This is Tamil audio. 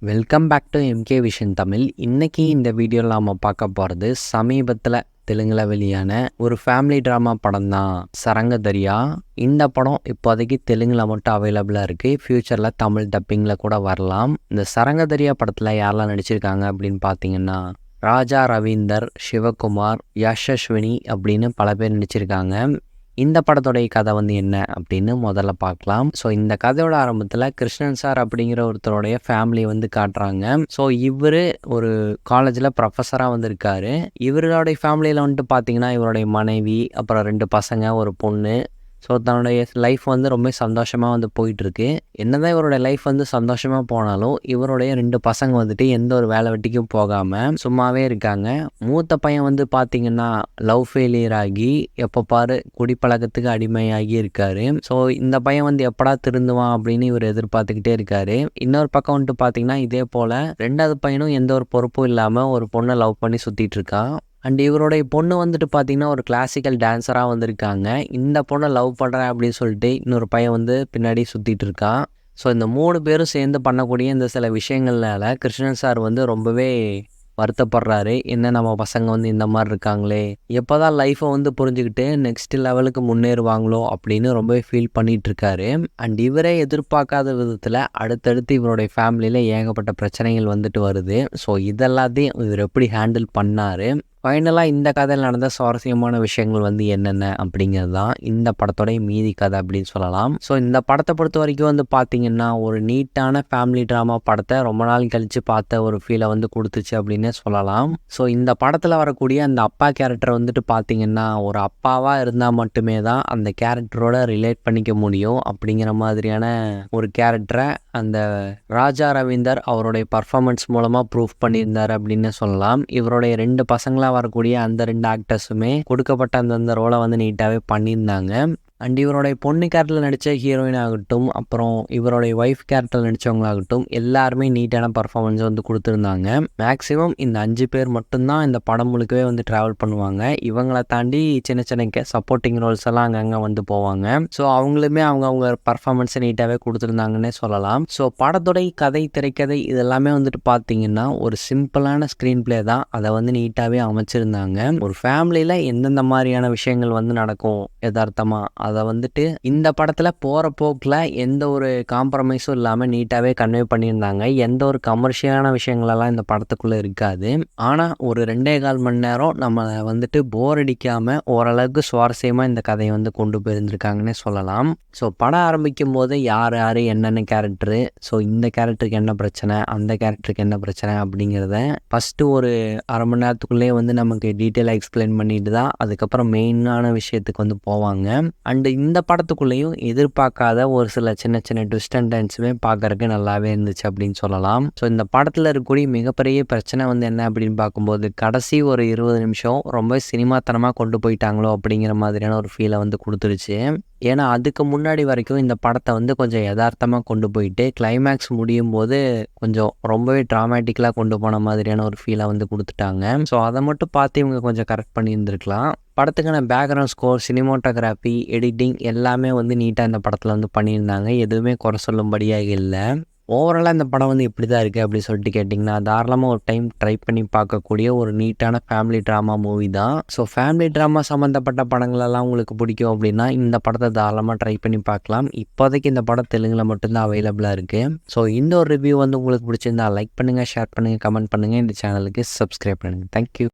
Welcome back to MK vision Tamil. இன்னைக்கு இந்த வீடியோவில் நாம் பார்க்க போகிறது சமீபத்தில் தெலுங்கில் வெளியான ஒரு ஃபேமிலி ட்ராமா படம் தான் சரங்கதரியா. இந்த படம் இப்போதைக்கு தெலுங்கில் மட்டும் அவைலபிளாக இருக்குது. ஃப்யூச்சரில் தமிழ் டப்பிங்கில் கூட வரலாம். இந்த சரங்கதரியா படத்தில் யாரெல்லாம் நடிச்சிருக்காங்க அப்படின்னு பார்த்தீங்கன்னா ராஜா ரவீந்தர், சிவகுமார், யஷஸ்வினி அப்படின்னு பல பேர் நடிச்சிருக்காங்க. இந்த படத்தோடைய கதை என்ன அப்படின்னு முதல்ல பார்க்கலாம். ஸோ இந்த கதையோட ஆரம்பத்தில் கிருஷ்ணன் சார் அப்படிங்கிற ஒருத்தருடைய ஃபேமிலி காட்டுறாங்க. ஸோ இவர் ஒரு காலேஜில் ப்ரொஃபஸராக இருக்காரு. இவருடைய ஃபேமிலியில் பார்த்தீங்கன்னா இவருடைய மனைவி, அப்புறம் 2 பசங்க, ஒரு பொண்ணு. ஸோ தன்னுடைய லைஃப் ரொம்ப சந்தோஷமாக போயிட்டுருக்கு. என்னதான் இவருடைய லைஃப் சந்தோஷமாக போனாலும் இவருடைய 2 பசங்க எந்த ஒரு வேலை வெட்டிக்கும் போகாமல் சும்மாவே இருக்காங்க. மூத்த பையன் பார்த்தீங்கன்னா லவ் ஃபெயிலியர் ஆகி எப்போ பாரு குடிப்பழக்கத்துக்கு அடிமையாகி இருக்காரு. ஸோ இந்த பையன் எப்படா திருந்துவான் அப்படின்னு இவர் எதிர்பார்த்துக்கிட்டே இருக்காரு. இன்னொரு பக்கம் பார்த்தீங்கன்னா இதே போல் 2வது பையனும் எந்த ஒரு பொறுப்பும் இல்லாமல் ஒரு பொண்ணை லவ் பண்ணி சுற்றிட்டு இருக்கான். அண்ட் இவருடைய பொண்ணு பார்த்தீங்கன்னா ஒரு கிளாசிக்கல் டான்ஸராக வந்திருக்காங்க. இந்த பொண்ணை லவ் பண்ணுறேன் அப்படின்னு சொல்லிட்டு இன்னொரு பையன் பின்னாடி சுற்றிட்டு இருக்கான். ஸோ இந்த 3 பேரும் சேர்ந்து பண்ணக்கூடிய இந்த சில விஷயங்கள்னால கிருஷ்ணன் சார் ரொம்பவே வருத்தப்படுறாரு. என்ன நம்ம பசங்க இந்த மாதிரி இருக்காங்களே, எப்போ தான் லைஃப்பை புரிஞ்சுக்கிட்டு நெக்ஸ்ட் லெவலுக்கு முன்னேறுவாங்களோ அப்படின்னு ரொம்பவே ஃபீல் பண்ணிகிட்டு இருக்காரு. அண்ட் இவரே எதிர்பார்க்காத விதத்தில் அடுத்தடுத்து இவருடைய ஃபேமிலியில் ஏகப்பட்ட பிரச்சனைகள் வருது. ஸோ இதெல்லாத்தையும் இவர் எப்படி ஹேண்டில் பண்ணார், ஃபைனலாக இந்த கதையில் நடந்த சுவாரஸ்யமான விஷயங்கள் என்னென்ன அப்படிங்கிறது தான் இந்த படத்தோடைய மீதி கதை அப்படின்னு சொல்லலாம். ஸோ இந்த படத்தை பொறுத்த வரைக்கும் பார்த்தீங்கன்னா ஒரு நீட்டான ஃபேமிலி ட்ராமா படத்தை ரொம்ப நாள் கழித்து பார்த்த ஒரு ஃபீலை கொடுத்துச்சு அப்படின்னே சொல்லலாம். ஸோ இந்த படத்தில் வரக்கூடிய அந்த அப்பா கேரக்டர் பார்த்தீங்கன்னா ஒரு அப்பாவாக இருந்தால் மட்டுமே தான் அந்த கேரக்டரோட ரிலேட் பண்ணிக்க முடியும் அப்படிங்கிற மாதிரியான ஒரு கேரக்டரை அந்த ராஜா ரவீந்தர் அவருடைய பர்ஃபார்மன்ஸ் மூலமாக ப்ரூவ் பண்ணியிருந்தார் அப்படின்னு சொல்லலாம். இவருடைய 2 பசங்களாக வரக்கூடிய அந்த 2 ஆக்டர்ஸுமே கொடுக்கப்பட்ட அந்தந்த ரோலை நீட்டாகவே பண்ணியிருந்தாங்க. அண்ட் இவருடைய பொண்ணு கேரக்டரில் நடித்த ஹீரோயின் ஆகட்டும், அப்புறம் இவருடைய ஒய்ஃப் கேரக்டரில் நடித்தவங்களாகட்டும் எல்லாருமே நீட்டான பர்ஃபார்மன்ஸ் கொடுத்துருந்தாங்க. மேக்ஸிமம் இந்த 5 பேர் மட்டும்தான் இந்த படம் முழுக்கவே ட்ராவல் பண்ணுவாங்க. இவங்களை தாண்டி சின்ன சின்ன சப்போர்ட்டிங் ரோல்ஸ் எல்லாம் அங்கங்கே போவாங்க. ஸோ அவங்களுமே அவங்க பர்ஃபார்மன்ஸை நீட்டாகவே கொடுத்துருந்தாங்கன்னே சொல்லலாம். ஸோ படத்துடைய கதை, திரைக்கதை இதெல்லாமே பார்த்தீங்கன்னா ஒரு சிம்பிளான ஸ்க்ரீன் பிளே தான். அதை நீட்டாகவே அமைச்சிருந்தாங்க. ஒரு ஃபேமிலியில் எந்தெந்த மாதிரியான விஷயங்கள் நடக்கும் யதார்த்தமாக அதை இந்த படத்தில் போகிற போக்கில் எந்த ஒரு காம்ப்ரமைஸும் இல்லாமல் நீட்டாகவே கன்வே பண்ணியிருந்தாங்க. எந்த ஒரு கமர்ஷியலான விஷயங்களெல்லாம் இந்த படத்துக்குள்ளே இருக்காது. ஆனால் ஒரு 2.25 மணி நேரம் நம்மளை போர் அடிக்காமல் ஓரளவுக்கு சுவாரஸ்யமாக இந்த கதையை கொண்டு போயிருந்திருக்காங்கன்னே சொல்லலாம். ஸோ படம் ஆரம்பிக்கும் போது யார் யார் என்னென்ன கேரக்டரு, ஸோ இந்த கேரக்டருக்கு என்ன பிரச்சனை, அந்த கேரக்டருக்கு என்ன பிரச்சனை அப்படிங்கிறத ஃபஸ்ட்டு ஒரு அரை மணி நேரத்துக்குள்ளேயே நமக்கு டீட்டெயிலாக எக்ஸ்பிளைன் பண்ணிட்டு தான் அதுக்கப்புறம் மெயினான விஷயத்துக்கு போவாங்க. அண்ட் இந்த படத்துக்குள்ளேயும் எதிர்பார்க்காத ஒரு சில சின்ன சின்ன ட்விஸ்ட் அண்ட் டர்ன்ஸுமே பார்க்கறதுக்கு நல்லாவே இருந்துச்சு அப்படின்னு சொல்லலாம். ஸோ இந்த படத்தில் இருக்கக்கூடிய மிகப்பெரிய பிரச்சனை என்ன அப்படின்னு பார்க்கும்போது கடைசி ஒரு 20 நிமிஷம் ரொம்ப சினிமாத்தனமாக கொண்டு போயிட்டாங்களோ அப்படிங்கிற மாதிரியான ஒரு ஃபீலை கொடுத்துருச்சு. ஏன்னா அதுக்கு முன்னாடி வரைக்கும் இந்த படத்தை கொஞ்சம் யதார்த்தமாக கொண்டு போயிட்டு கிளைமேக்ஸ் முடியும் போது கொஞ்சம் ரொம்பவே ட்ராமேட்டிக்கலாக கொண்டு போன மாதிரியான ஒரு ஃபீலை கொடுத்துட்டாங்க. ஸோ அதை மட்டும் பார்த்து இவங்க கொஞ்சம் கரெக்ட் பண்ணியிருந்துருக்கலாம். படத்துக்கான பேக்ரவுண்ட் ஸ்கோர், சினிமாட்டோகிராஃபி, எடிட்டிங் எல்லாமே நீட்டாக இந்த படத்தில் பண்ணியிருந்தாங்க. எதுவுமே குறை சொல்லும்படியாக இல்லை. ஓவராலாக இந்த படம் எப்படி தான் இருக்குது அப்படின்னு சொல்லிட்டு கேட்டிங்கன்னா தாராளமாக ஒரு டைம் ட்ரை பண்ணி பார்க்கக்கூடிய ஒரு நீட்டான ஃபேமிலி ட்ராமா மூவி தான். ஸோ ஃபேமிலி ட்ராமா சம்மந்தப்பட்ட படங்களெல்லாம் உங்களுக்கு பிடிக்கும் அப்படின்னா இந்த படத்தை தாராளமாக ட்ரை பண்ணி பார்க்கலாம். இப்போதைக்கு இந்த படம் தெலுங்கில் மட்டும்தான் அவைலபிளாக இருக்குது. ஸோ இந்த ஒரு ரிவ்யூ உங்களுக்கு பிடிச்சிருந்தா லைக் பண்ணுங்கள், ஷேர் பண்ணுங்கள், கமெண்ட் பண்ணுங்கள், இந்த சேனலுக்கு சப்ஸ்கிரைப் பண்ணுங்கள். தேங்க்யூ.